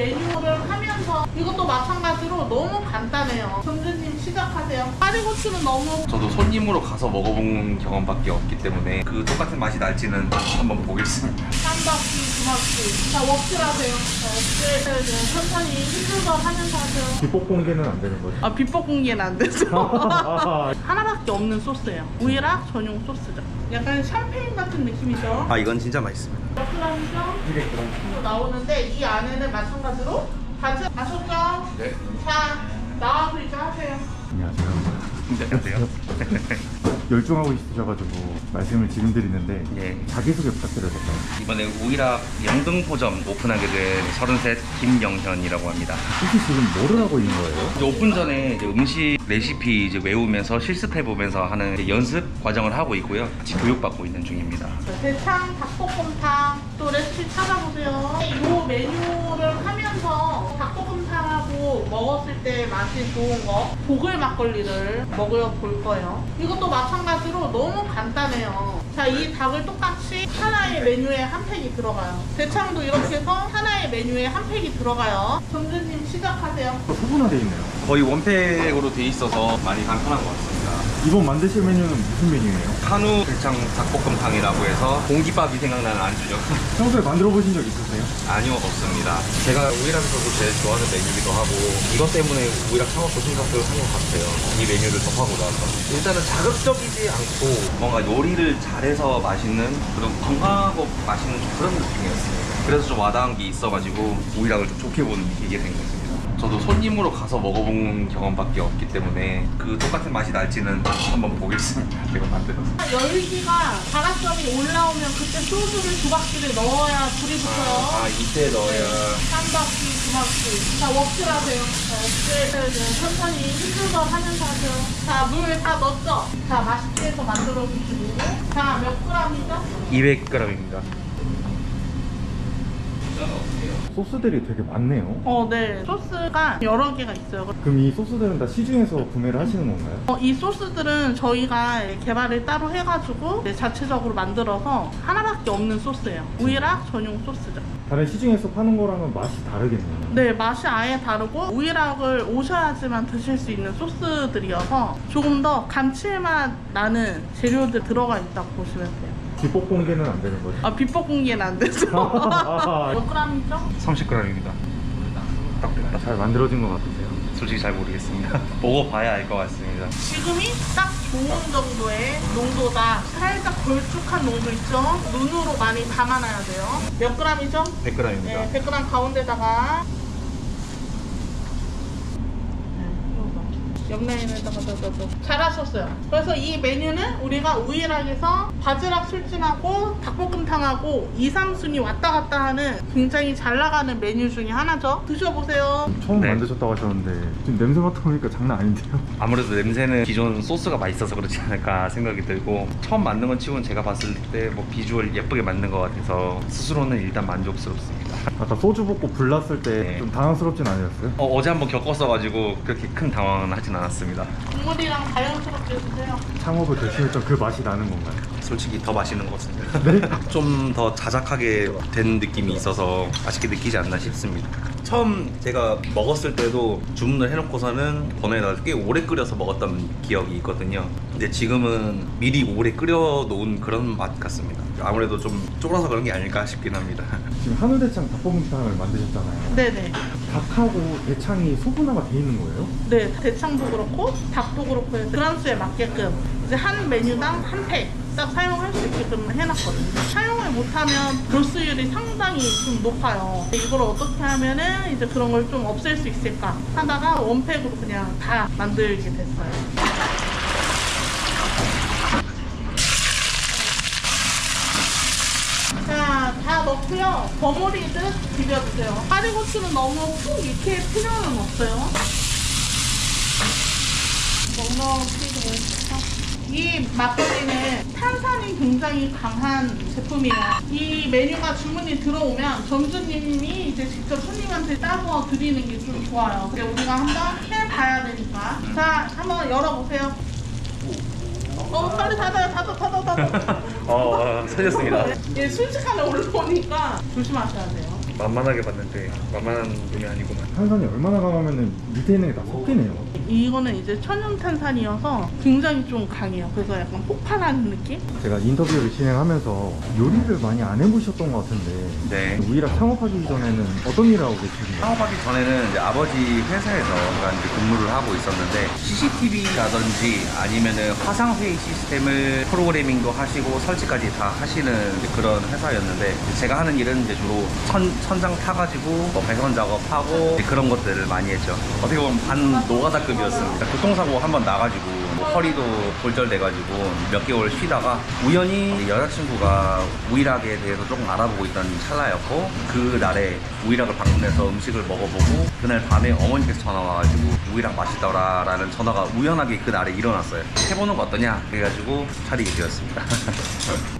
메뉴를 하면서 이것도 마찬가지로 너무 간단해요. 점주님 시작하세요. 파리고추는 너무 저도 손님으로 가서 먹어본 경험밖에 없기 때문에 그 똑같은 맛이 날지는 한번 보겠습니다. 한 바퀴, 두 바퀴. 자, 웍질하세요. 자, 웍질 천천히 힘들거 하면서 하세요. 비법 공개는 안 되는 거죠? 아, 비법 공개는 안 되죠. 하나밖에 없는 소스예요. 우이락 전용 소스죠. 약간 샴페인 같은 느낌이죠. 아, 이건 진짜 맛있습니다. 몇 g이죠? 200g 나오는데 이 안에는 마찬가지로 바지 아셨죠? 네. 자, 나와서 이제 하세요. 안녕하세요. 안녕하세요. 열중하고 있으셔가지고 말씀을 지금 드리는데 예. 자기소개 부탁드려도 될까요? 이번에 우이락 영등포점 오픈하게 된 33 김영현이라고 합니다. 혹시 지금 뭐를 하고 있는 거예요? 이제 오픈 전에 이제 음식 레시피 이제 외우면서 실습해 보면서 하는 이제 연습 과정을 하고 있고요. 같이 교육받고 있는 중입니다. 대창 닭볶음탕 또 레시피 찾아보세요. 이 메뉴를 하면서 닭볶음탕하고 먹었을 때 맛이 좋은 거 보글 막걸리를 먹어볼 거예요. 이것도 마찬가지로 너무 간단해요. 자, 이 닭을 똑같이 하나의 메뉴에 한 팩이 들어가요. 대창도 이렇게 해서 하나의 메뉴에 한 팩이 들어가요. 점주님 시작하세요. 소분화되어 있네요. 거의 원팩으로 돼 있어서 많이 간편한 것 같습니다. 이번 만드실 메뉴는 무슨 메뉴예요? 한우 대창 닭볶음탕이라고 해서 공깃밥이 생각나는 안주죠. 평소에 만들어 보신 적 있으세요? 아니요, 없습니다. 제가 우이락에서도 제일 좋아하는 메뉴이기도 하고 이것 때문에 우이락 창업도 생각을 한 것 같아요. 이 메뉴를 접하고 나서 일단은 자극적이지 않고 뭔가 요리를 잘해서 맛있는 그런 건강하고 맛있는 그런 느낌이었어요. 그래서 좀 와닿은 게 있어가지고 우이락을 좀 좋게 보는 계기가 된 것입니다. 저도 손님으로 가서 먹어본 경험밖에 없기 때문에 그 똑같은 맛이 날지는 한번 보겠습니다. 제가 만들어서. 열기가 바람점이 올라오면 그때 소주를 두 바퀴를 넣어야 불이 붙어요. 이때 넣어야. 한 바퀴, 두 바퀴. 자, 웍질하세요. 자, 웍질 천천히 힘들거 하면서 하세요. 자, 물 다 넣었죠? 자, 맛있게 해서 만들어 주시고. 자, 몇 g이죠? 200g입니다. 소스들이 되게 많네요. 네. 소스가 여러 개가 있어요. 그럼 이 소스들은 다 시중에서 구매를 하시는 건가요? 이 소스들은 저희가 개발을 따로 해가지고 자체적으로 만들어서 하나밖에 없는 소스예요. 우이락 전용 소스죠. 다른 시중에서 파는 거랑은 맛이 다르겠네요. 네, 맛이 아예 다르고 우이락을 오셔야지만 드실 수 있는 소스들이어서 조금 더 감칠맛 나는 재료들 들어가 있다고 보시면 돼요. 비법 공개는 안 되는 거죠? 아, 비법 공개는 안 되죠. 몇 g이죠? 30g입니다. 딱 됐다. 잘 만들어진 것 같으세요? 솔직히 잘 모르겠습니다. 먹어봐야 알 것 같습니다. 지금이 딱 좋은 정도의 농도다. 살짝 걸쭉한 농도 있죠? 눈으로 많이 담아놔야 돼요. 몇 g이죠? 100g입니다. 네, 100g 가운데다가 옆라인에다가 잘하셨어요. 그래서 이 메뉴는 우리가 우이락에서 바지락 술찜하고 닭볶음탕하고 2, 3순위 왔다 갔다 하는 굉장히 잘 나가는 메뉴 중에 하나죠. 드셔보세요. 처음 네. 만드셨다고 하셨는데 지금 냄새 맡아보니까 장난 아닌데요? 아무래도 냄새는 기존 소스가 맛있어서 그렇지 않을까 생각이 들고 처음 만든 건 치고는 제가 봤을 때 뭐 비주얼 예쁘게 만든 것 같아서 스스로는 일단 만족스럽습니다. 아까 소주 붓고 불났을 때 좀 네. 당황스럽진 않으셨어요? 어제 한번 겪었어가지고 그렇게 큰 당황은 하진 않았습니다. 국물이랑 자연스럽게 드세요. 창업을 결심했던 그 맛이 나는 건가요? 솔직히 더 맛있는 것 같습니다. 네? 좀 더 자작하게 된 느낌이 있어서 맛있게 느끼지 않나 싶습니다. 처음 제가 먹었을 때도 주문을 해놓고서는 번호에다가 꽤 오래 끓여서 먹었던 기억이 있거든요. 근데 지금은 미리 오래 끓여 놓은 그런 맛 같습니다. 아무래도 좀 쫄아서 그런 게 아닐까 싶긴 합니다. 지금 한우대창 닭볶음탕을 만드셨잖아요. 네네. 닭하고 대창이 소분화가 돼 있는 거예요? 네, 대창도 그렇고 닭도 그렇고 해서 그람수에 맞게끔 이제 한 메뉴당 한 팩 딱 사용할 수 있게끔 해놨거든요. 사용을 못하면 도수율이 상당히 좀 높아요. 이걸 어떻게 하면은 이제 그런 걸 좀 없앨 수 있을까 하다가 원팩으로 그냥 다 만들게 됐어요. 자, 다 넣고요. 버무리듯 비벼주세요. 파리고추는 너무 푹 익힐 필요는 없어요. 넉넉히 넣어주세요. 이 막걸리는 탄산이 굉장히 강한 제품이에요. 이 메뉴가 주문이 들어오면 점주님이 이제 직접 손님한테 따서 드리는 게 좀 좋아요. 근데 우리가 한번 해봐야 되니까. 자, 한번 열어보세요. 빨리 닫아. 살렸습니다. 예, 순식간에 올라오니까 조심하셔야 돼요. 만만하게 봤는데 만만한 놈이 아니구만. 탄산이 얼마나 강하면은 밑에 있는 게 다 섞이네요. 이거는 이제 천연탄산이어서 굉장히 좀 강해요. 그래서 약간 폭발하는 느낌? 제가 인터뷰를 진행하면서 요리를 많이 안 해보셨던 것 같은데 네. 우이락 창업하기 전에는 어떤 일을 하고 계신가요? 창업하기 전에는 이제 아버지 회사에서 제가 이제 근무를 하고 있었는데 CCTV라든지 아니면은 화상회의 시스템을 프로그래밍도 하시고 설치까지 다 하시는 이제 그런 회사였는데 제가 하는 일은 이제 주로 천장 타가지고 뭐 배선 작업하고 이제 그런 것들을 많이 했죠. 어떻게 보면 반 노가다급이었습니다. 교통사고 한번 나가지고 뭐 허리도 골절돼가지고 몇 개월 쉬다가 우연히 여자친구가 우이락에 대해서 조금 알아보고 있던 찰나였고 그 날에 우이락을 방문해서 음식을 먹어보고 그날 밤에 어머니께서 전화 와가지고 우이락 맛있더라 라는 전화가 우연하게 그 날에 일어났어요. 해보는 거 어떠냐 그래가지고 차리게 되었습니다.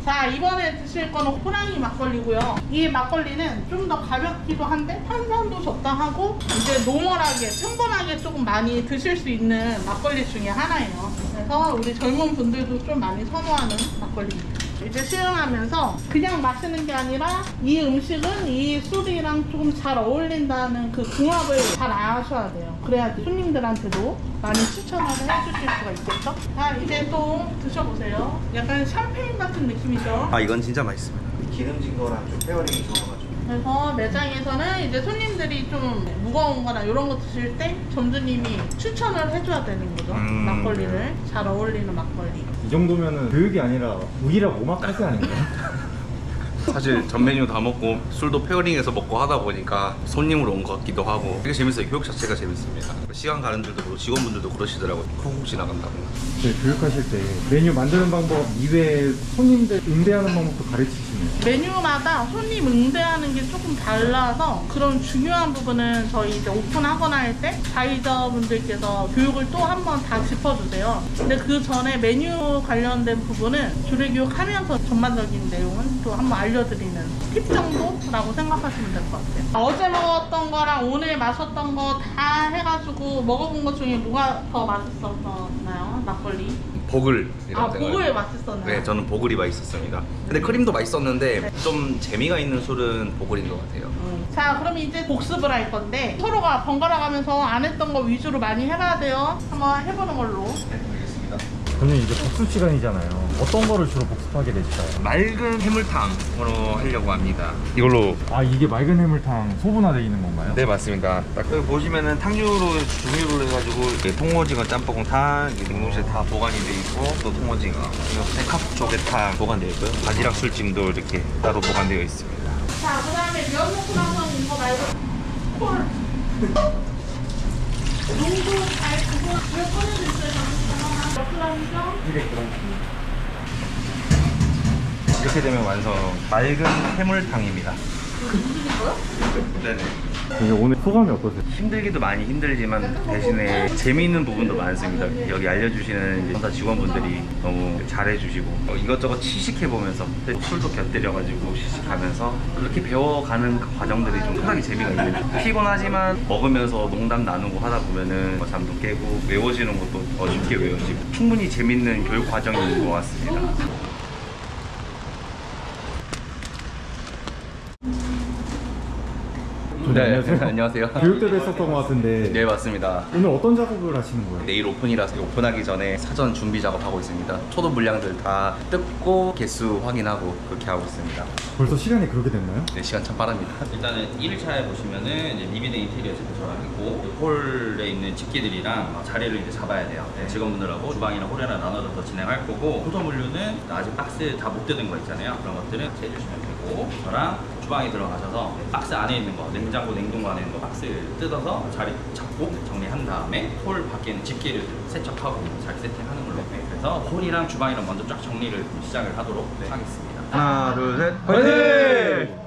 자, 이번에 드실 거는 호랑이 막걸리고요. 이 막걸리는 좀 더 가볍기도 한데 탄산도 적당하고 이제 노멀하게 평범하게 조금 많이 드실 수 있는 막걸리 중에 하나예요. 그래서 우리 젊은 분들도 좀 많이 선호하는 막걸리입니다. 이제 시음하면서 그냥 마시는 게 아니라 이 음식은 이 술이랑 조금 잘 어울린다는 그 궁합을 잘 아셔야 돼요. 그래야지 손님들한테도 많이 추천을 해주실 수가 있겠죠? 자, 이제 또 드셔보세요. 약간 샴페인 같은 느낌이죠? 아 이건 진짜 맛있습니다. 기름진 거랑 좀 페어링이 좋아가지고. 그래서 매장에서는 이제 손님들이 좀 무거운 거나 이런 거 드실 때 점주님이 추천을 해줘야 되는 거죠. 막걸리를. 잘 어울리는 막걸리. 이 정도면은 교육이 아니라 우이락 오마카세 아닌가요? 사실 전 메뉴 다 먹고 술도 페어링해서 먹고 하다 보니까 손님으로 온 것 같기도 하고 되게 재밌어요. 교육 자체가 재밌습니다. 시간 가는 줄도 모르고 직원분들도 그러시더라고요. 훅훅 지나간다고. 네, 교육하실 때 메뉴 만드는 방법 이외에 손님들 응대하는 방법도 가르치시네요. 메뉴마다 손님 응대하는 게 조금 달라서 그런 중요한 부분은 저희 이제 오픈하거나 할 때 가이드분들께서 교육을 또 한 번 다 짚어주세요. 근데 그 전에 메뉴 관련된 부분은 조리 교육하면서 전반적인 내용은 또 한 번 알려드리는 팁 정도라고 생각하시면 될 것 같아요. 어제 먹었던 거랑 오늘 마셨던 거 다 해가지고 먹어본 것 중에 뭐가 더 맛있었나요? 막걸리? 보글이라고 보글 맛있었나요? 네, 저는 보글이 맛있었습니다. 근데 크림도 맛있었는데 좀 재미가 있는 술은 보글인 것 같아요. 자, 그럼 이제 복습을 할 건데 서로가 번갈아 가면서 안 했던 거 위주로 많이 해봐야 돼요. 한번 해보는 걸로. 네, 알겠습니다. 저는 이제 복습 시간이잖아요. 어떤 거를 주로 복습하게 되실까요? 맑은 해물탕으로 하려고 합니다. 이걸로. 아, 이게 맑은 해물탕 소분화되어 있는 건가요? 네, 맞습니다. 딱 여기 보시면은 탕류로 중류로 해가지고 통오징어 짬뽕탕, 냉동실에 다 보관이 돼 있고 또 통오징어, 생카프 조개탕 보관되어 있고요. 바지락 술찜도 이렇게 따로 보관되어 있습니다. 자, 그 다음에 면 먹고 나서 이거 말고 콜. 농도 잘 그거 몇 번을 드세요? 몇 g이죠? 200g. 이렇게 되면 완성. 맑은 해물탕입니다. 무슨이고요? 네네. 이제 오늘 소감이 어떠세요? 힘들기도 많이 힘들지만 대신에 재미있는 부분도 많습니다. 여기 알려주시는 이제 회사 직원분들이 너무 잘해주시고 이것저것 시식해보면서 술도 곁들여가지고 시식하면서 그렇게 배워가는 그 과정들이 좀 상당히 재미가 있는. 피곤하지만 먹으면서 농담 나누고 하다 보면은 잠도 깨고 외워지는 것도 더 쉽게 외워지고 충분히 재밌는 교육 과정인 것 같습니다. 네, 안녕하세요. 교육 때도 했었던 것 같은데 네, 맞습니다. 오늘 어떤 작업을 하시는 거예요? 내일 오픈이라서 오픈하기 전에 사전 준비 작업하고 있습니다. 초도 물량들 다 뜯고 개수 확인하고 그렇게 하고 있습니다. 벌써 시간이 그렇게 됐나요? 네, 시간 참 빠릅니다. 일단은 1일차에 보시면은 이제 리비드 인테리어 제작을 있고 홀에 있는 집기들이랑 자리를 이제 잡아야 돼요. 직원분들하고 주방이랑 홀이랑 나눠서 진행할 거고 포도물류는 아직 박스 다 못 뜯은 거 있잖아요. 그런 것들은 해주시면 되고 저랑 주방에 들어가셔서 박스 안에 있는 거 냉장고 냉동고 안에 있는 거 박스 뜯어서 자리 잡고 정리한 다음에 홀 밖에 있는 집기를 세척하고 자리 세팅하는 걸로 그래서 홀이랑 주방이랑 먼저 쫙 정리를 시작을 하도록 하겠습니다. 하나, 둘, 셋, 화이팅!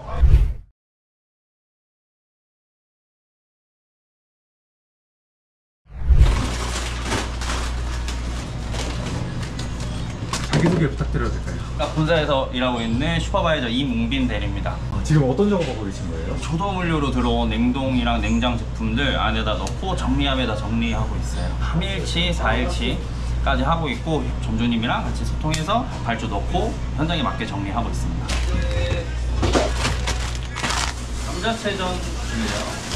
자기소개 부탁드려도 될까요? 본사에서 일하고 있는 슈퍼바이저 이문빈 대리입니다. 지금 어떤 작업하고 계신 거예요? 초도물류로 들어온 냉동이랑 냉장 제품들 안에다 넣고 정리함에다 정리하고 있어요. 3일치, 4일치까지 하고 있고 점주님이랑 같이 소통해서 발주 넣고 현장에 맞게 정리하고 있습니다. 감자채전 중이에요.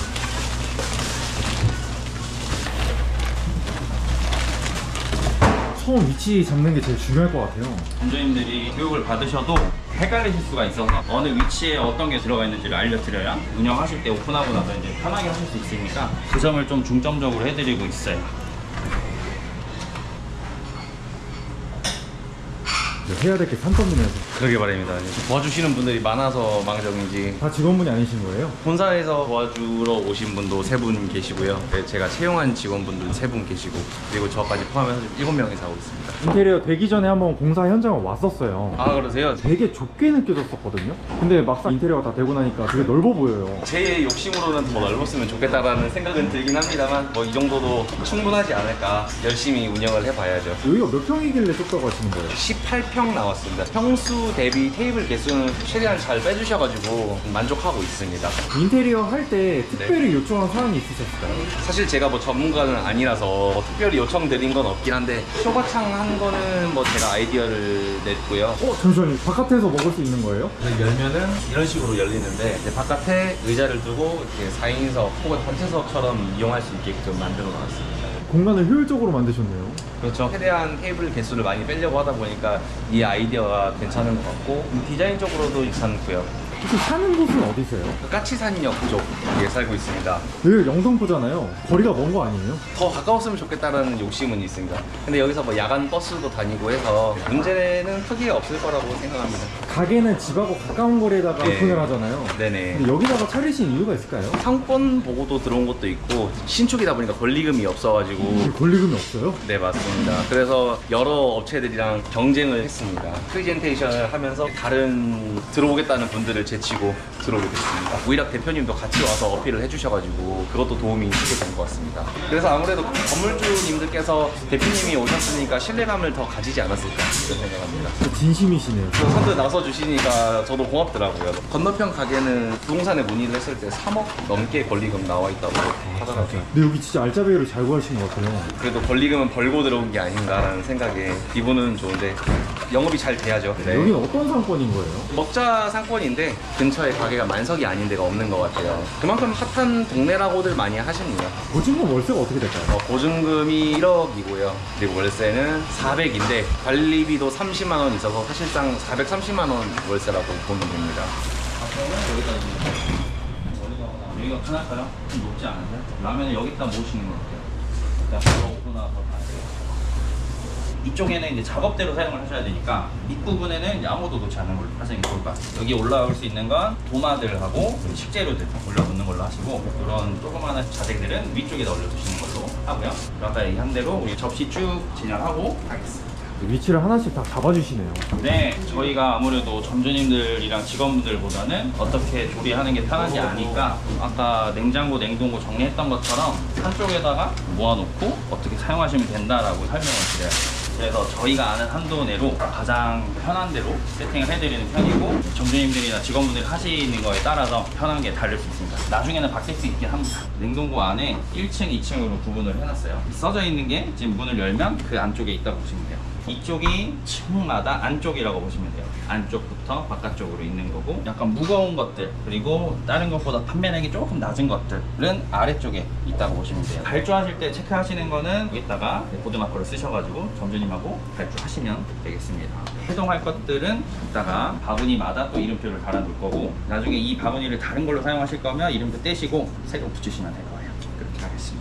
처음 위치 잡는 게 제일 중요할 것 같아요. 점주님들이 교육을 받으셔도 헷갈리실 수가 있어서 어느 위치에 어떤 게 들어가 있는지를 알려드려야 운영하실 때 오픈하고 나서 이제 편하게 하실 수 있으니까 그 점을 좀 중점적으로 해드리고 있어요. 해야 될 게 산더미네요. 그러게 말입니다. 도와주시는 분들이 많아서 망정인지 다 직원분이 아니신 거예요? 본사에서 도와주러 오신 분도 3분 계시고요. 네, 제가 채용한 직원분도 3분 계시고 그리고 저까지 포함해서 7명이서 하고 있습니다. 인테리어 되기 전에 한번 공사 현장을 왔었어요. 아 그러세요? 되게 좁게 느껴졌었거든요. 근데 막상 인테리어가 다 되고 나니까 되게 넓어 보여요. 제 욕심으로는 더 넓었으면 좋겠다라는 생각은 들긴 합니다만 뭐 이 정도도 충분하지 않을까. 열심히 운영을 해봐야죠. 여기가 몇 평이길래 좁다고 하시는 거예요? 18평 나왔습니다. 평수 대비 테이블 개수는 최대한 잘 빼주셔가지고 만족하고 있습니다. 인테리어 할 때 특별히 요청한 사항이 있으셨을까요? 사실 제가 뭐 전문가는 아니라서 뭐 특별히 요청드린 건 없긴 한데 쇼바창 한 거는 뭐 제가 아이디어를 냈고요. 잠시만요. 바깥에서 먹을 수 있는 거예요? 열면은 이런 식으로 열리는데 이제 바깥에 의자를 두고 이렇게 4인석 혹은 단체석처럼 이용할 수 있게끔 만들어 놨습니다. 공간을 효율적으로 만드셨네요. 그렇죠. 최대한 테이블 개수를 많이 빼려고 하다 보니까 이 아이디어가 괜찮은 것 같고 디자인적으로도 괜찮고요. 혹시 사는 곳은 어디세요? 까치산역 쪽에 살고 있습니다. 여기 영등포잖아요. 거리가 먼 거 아니에요? 더 가까웠으면 좋겠다는 욕심은 있습니다. 근데 여기서 뭐 야간 버스도 다니고 해서 문제는 크게 없을 거라고 생각합니다. 가게는 집하고 가까운 거리에다가 네. 오픈을 하잖아요. 네네. 근데 여기다가 차리신 이유가 있을까요? 상권 보고도 들어온 것도 있고 신축이다 보니까 권리금이 없어가지고 권리금이 없어요? 네 맞습니다. 그래서 여러 업체들이랑 경쟁을 했습니다. 프리젠테이션을 하면서 다른 들어오겠다는 분들을 제치고 들어오게 됐습니다. 우이락 대표님도 같이 와서 어필을 해주셔가지고 그것도 도움이 크게 된 것 같습니다. 그래서 아무래도 건물주님들께서 대표님이 오셨으니까 신뢰감을 더 가지지 않았을까 그런 생각합니다. 진심이시네요. 선뜻 나서주시니까 저도 고맙더라고요. 건너편 가게는 부동산에 문의를 했을 때 3억 넘게 권리금 나와 있다고 하더라고요. 근데 여기 진짜 알짜배기를 잘 구하신 것 같아요. 그래도 권리금은 벌고 들어온 게 아닌가라는 생각에 기분은 좋은데 영업이 잘 돼야죠. 네. 여기는 어떤 상권인 거예요? 먹자 상권인데 근처에 가게가 만석이 아닌 데가 없는 것 같아요. 그만큼 핫한 동네라고들 많이 하십니다. 보증금 월세가 어떻게 될까요? 보증금이 1억이고요. 그리고 월세는 400인데 관리비도 30만 원 있어서 사실상 430만 원 월세라고 보면 됩니다. 여기가 편할까요? 좀 높지 않으세요? 라면을 여기다 모시는 것 같아요. 바로 오픈하고 가야 돼요. 이쪽에는 이제 작업대로 사용을 하셔야 되니까 밑부분에는 이제 아무도 놓지 않는 걸로 하시는 게 좋을 것 같아요. 여기 올라올 수 있는 건 도마들하고 식재료들 올려놓는 걸로 하시고 이런 조그마한 자재들은 위쪽에다 올려두시는 걸로 하고요. 아까 얘기한 대로 우리 접시 쭉 진열하고 가겠습니다. 위치를 하나씩 다 잡아주시네요. 네, 저희가 아무래도 점주님들이랑 직원분들보다는 어떻게 조리하는 게 편한지 아니까 아까 냉장고, 냉동고 정리했던 것처럼 한쪽에다가 모아놓고 어떻게 사용하시면 된다라고 설명을 드려요. 그래서 저희가 아는 한도 내로 가장 편한 대로 세팅을 해드리는 편이고 점주님들이나 직원분들이 하시는 거에 따라서 편하게 다를 수 있습니다. 나중에는 바뀔 수 있긴 합니다. 냉동고 안에 1층, 2층으로 구분을 해놨어요. 써져 있는 게 지금 문을 열면 그 안쪽에 있다고 보시면 돼요. 이쪽이 층마다 안쪽이라고 보시면 돼요. 안쪽부터 바깥쪽으로 있는 거고 약간 무거운 것들 그리고 다른 것보다 판매량이 조금 낮은 것들은 아래쪽에 있다고 보시면 돼요. 발주하실 때 체크하시는 거는 여기다가 보드마커를 쓰셔가지고 점주님하고 발주하시면 되겠습니다. 해동할 것들은 이따가 바구니마다 또 이름표를 달아놓을 거고 나중에 이 바구니를 다른 걸로 사용하실 거면 이름표 떼시고 새로 붙이시면 될 거예요. 그렇게 하겠습니다.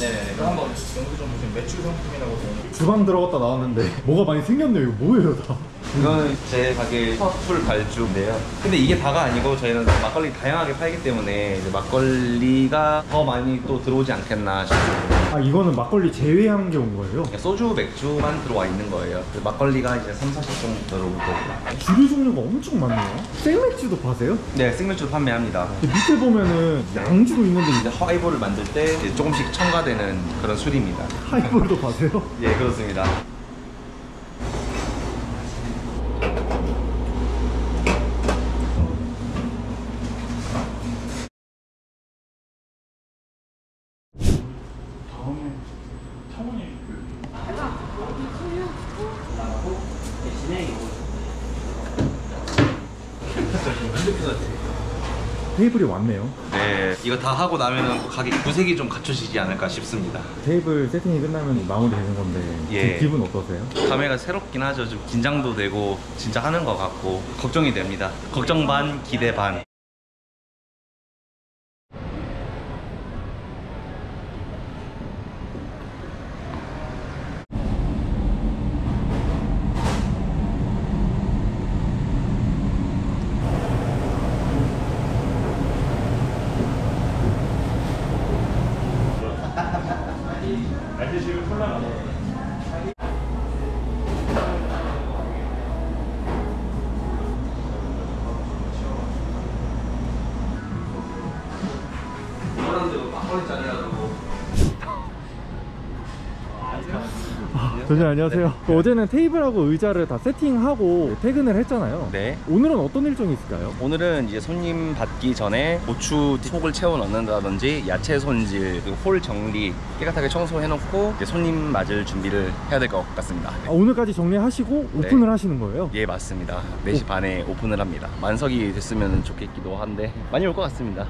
네네네. 그럼 한번 연구 좀 보시면 매출 상품이라고 되어 주방 들어갔다 나왔는데 뭐가 많이 생겼네요. 이거 뭐예요 다? 이건 제 가게 퍼플 발주인데요. 근데 이게 다가 아니고 저희는 막걸리 다양하게 팔기 때문에 이제 막걸리가 더 많이 또 들어오지 않겠나 싶습니다. 아 이거는 막걸리 제외한 게 온 거예요? 소주, 맥주만 들어와 있는 거예요. 막걸리가 이제 3, 40종 들어올 거고. 주류 종류가 엄청 많네요. 생맥주도 파세요? 네, 생맥주 판매합니다. 근데 밑에 보면은 양주도 있는데 이제 하이볼을 만들 때 이제 조금씩 첨가되는 그런 술입니다. 하이볼도 파세요? 예, 그렇습니다. 테이블이 왔네요. 네, 이거 다 하고 나면은 가게 구색이 좀 갖춰지지 않을까 싶습니다. 테이블 세팅이 끝나면 마무리 되는 건데 예. 기분 어떠세요? 감회가 새롭긴 하죠. 좀 긴장도 되고 진짜 하는 것 같고 걱정이 됩니다. 걱정 반, 기대 반. 선생님 안녕하세요. 어제는 테이블하고 의자를 다 세팅하고 퇴근을 했잖아요. 네. 오늘은 어떤 일정이 있을까요? 오늘은 이제 손님 받기 전에 고추 속을 채워 넣는다든지 야채 손질, 그리고 홀 정리 깨끗하게 청소해놓고 이제 손님 맞을 준비를 해야 될 것 같습니다. 오늘까지 정리하시고 오픈을 하시는 거예요? 예, 맞습니다. 4시 반에 오픈을 합니다. 만석이 됐으면 좋겠기도 한데 많이 올 것 같습니다.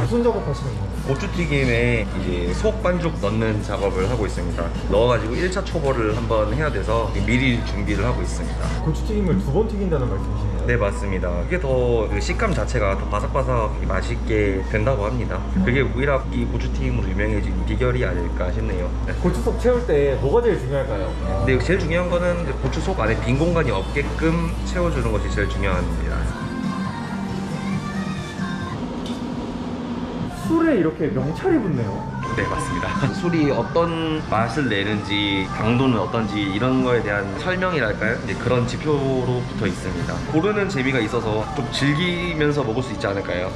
무슨 작업하시는 거예요? 고추튀김에 이제 속 반죽 넣는 작업을 하고 있습니다. 넣어가지고 1차 초벌을 한번 해야 돼서 미리 준비를 하고 있습니다. 고추튀김을 2번 튀긴다는 말씀이시네요? 네, 맞습니다. 그게 더 그 식감 자체가 더 바삭바삭 맛있게 된다고 합니다. 그게 우이락 이 고추튀김으로 유명해진 비결이 아닐까 싶네요. 네. 고추속 채울 때 뭐가 제일 중요할까요? 근데 제일 중요한 거는 이제 고추 속 안에 빈 공간이 없게끔 채워주는 것이 제일 중요합니다. 술에 이렇게 명찰이 붙네요. 네, 맞습니다. 술이 어떤 맛을 내는지, 강도는 어떤지 이런 거에 대한 설명이랄까요? 이제 그런 지표로 붙어 있습니다. 고르는 재미가 있어서 좀 즐기면서 먹을 수 있지 않을까요?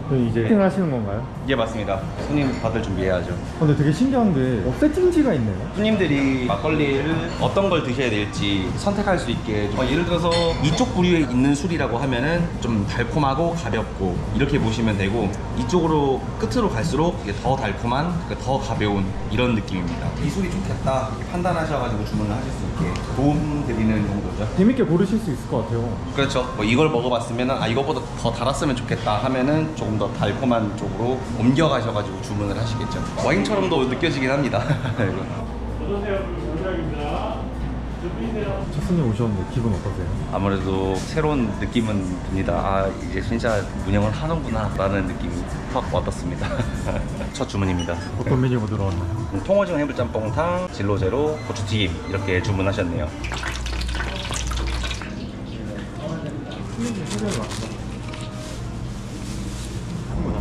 이제 세팅을 하시는 건가요? 예, 맞습니다. 손님 받을 준비해야죠. 근데 되게 신기한 게 세팅지가 있네요. 손님들이 막걸리를 어떤 걸 드셔야 될지 선택할 수 있게 예를 들어서 이쪽 부류에 있는 술이라고 하면은 좀 달콤하고 가볍고 이렇게 보시면 되고, 이쪽으로 끝으로 갈수록 이게 더 달콤한, 더 가벼운 이런 느낌입니다. 이 술이 좋겠다 이렇게 판단하셔가지고 주문을 하실 수 있게 도움 드리는 정도죠. 재밌게 고르실 수 있을 것 같아요. 그렇죠. 뭐 이걸 먹어봤으면은 이거보다 더 달았으면 좋겠다 하면은 조금 더 달콤한 쪽으로 옮겨가셔가지고 주문을 하시겠죠. 와인처럼도 느껴지긴 합니다. 첫 손님 오셨는데 기분 어떠세요? 아무래도 새로운 느낌은 듭니다. 이제 진짜 운영을 하는구나 라는 느낌이 확 와닿습니다. 첫 주문입니다. 어떤 메뉴가 들어왔나요? 통오징어 해물짬뽕탕, 진로제로, 고추튀김 이렇게 주문하셨네요.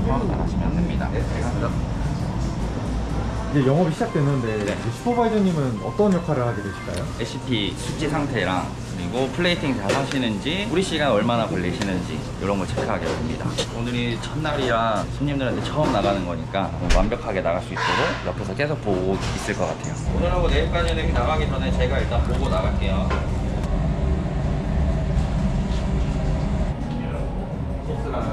하시면 됩니다. 네, 알겠습니다. 이제 영업이 시작됐는데 네. 이제 슈퍼바이저님은 어떤 역할을 하게 되실까요? 레시피 숙지 상태랑 그리고 플레이팅 잘 하시는지, 뿌리 시간 얼마나 걸리시는지 이런 걸 체크하게 됩니다. 오늘이 첫날이라 손님들한테 처음 나가는 거니까 완벽하게 나갈 수 있도록 옆에서 계속 보고 있을 것 같아요. 오늘하고 내일까지는 나가기 전에 제가 일단 보고 나갈게요. 소스랑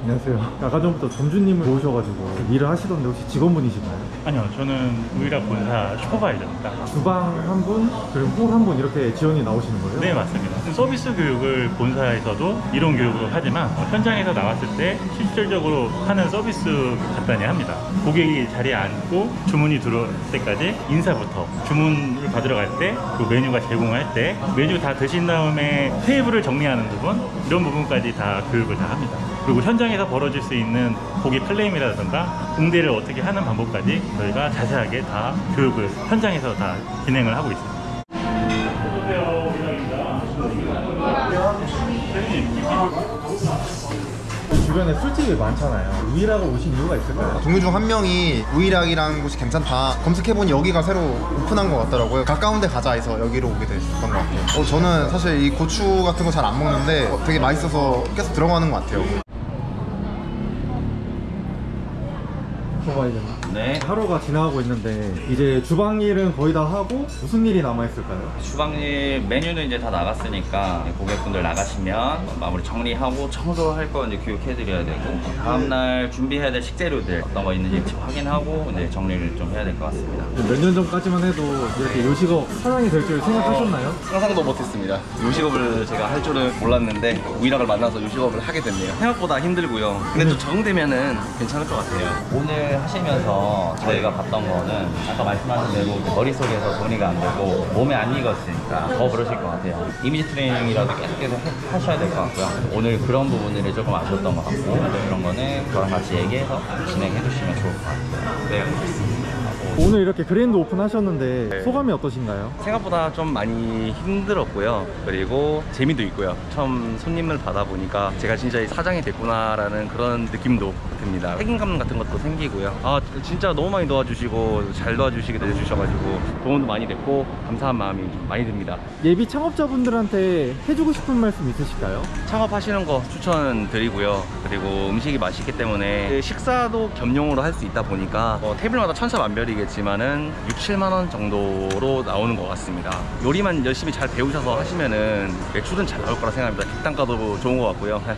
안녕하세요. 아까 전부터 점주님을 모셔가지고 일을 하시던데 혹시 직원분이신가요? 아니요, 저는 우이락 본사 슈퍼바이저입니다. 주방 한 분, 그리고 홀 한 분 이렇게 지원이 나오시는 거예요? 네, 맞습니다. 서비스 교육을 본사에서도 이론 교육을 하지만 현장에서 나왔을 때 실질적으로 하는 서비스 간단히 합니다. 고객이 자리에 앉고 주문이 들어올 때까지 인사부터, 주문을 받으러 갈 때, 그 메뉴가 제공할 때, 메뉴 다 드신 다음에 테이블을 정리하는 부분, 이런 부분까지 다 교육을 다 합니다. 그리고 현장에서 벌어질 수 있는 고객 클레임이라든가 응대를 어떻게 하는 방법까지 저희가 자세하게 다 교육을 현장에서 다 진행을 하고 있습니다. 주변에 술집이 많잖아요. 우일학을 오신 이유가 있을까요? 동료 중 한 명이 우일학이라는 곳이 괜찮다 검색해보니 여기가 새로 오픈한 것 같더라고요. 가까운 데 가자 해서 여기로 오게 됐던 것 같아요. 저는 사실 이 고추 같은 거 잘 안 먹는데 되게 맛있어서 계속 들어가는 것 같아요. 네. 하루가 지나가고 있는데 이제 주방 일은 거의 다 하고 무슨 일이 남아있을까요? 주방일 메뉴는 이제 다 나갔으니까 고객분들 나가시면 마무리 정리하고 청소할 거 이제 교육해드려야 되고 다음날 준비해야 될 식재료들 어떤 거 있는지 확인하고 이제 정리를 좀 해야 될 것 같습니다. 몇 년 전까지만 해도 이렇게 요식업 사장이 될 줄 생각하셨나요? 상상도 못했습니다. 요식업을 제가 할 줄은 몰랐는데 우일학을 만나서 요식업을 하게 됐네요. 생각보다 힘들고요. 근데 또 적응되면은 괜찮을 것 같아요. 오늘 하시면서 저희가 봤던 거는 아까 말씀하신 대로 머릿속에서 정리가 안 되고 몸에 안 익었으니까 더 그러실 것 같아요. 이미지 트레이닝이라도 계속 하셔야 될 것 같고요. 오늘 그런 부분들이 조금 아쉬웠던 것 같고 그런 거는 저랑 같이 얘기해서 진행해 주시면 좋을 것 같아요. 네, 알겠습니다. 오늘 이렇게 그랜드 오픈 하셨는데 소감이 어떠신가요? 생각보다 좀 많이 힘들었고요. 그리고 재미도 있고요. 처음 손님을 받아보니까 제가 진짜 이 사장이 됐구나라는 그런 느낌도 듭니다. 책임감 같은 것도 생기고요. 진짜 너무 많이 도와주시고 잘 도와주시게 해주셔가지고 도움도 많이 됐고 감사한 마음이 좀 많이 듭니다. 예비 창업자분들한테 해주고 싶은 말씀 있으실까요? 창업하시는 거 추천드리고요. 그리고 음식이 맛있기 때문에 식사도 겸용으로 할 수 있다 보니까 테이블마다 천차만별이겠지만은 6, 7만 원 정도로 나오는 것 같습니다. 요리만 열심히 잘 배우셔서 하시면은 매출은 잘 나올 거라 생각합니다. 객단가도 좋은 것 같고요.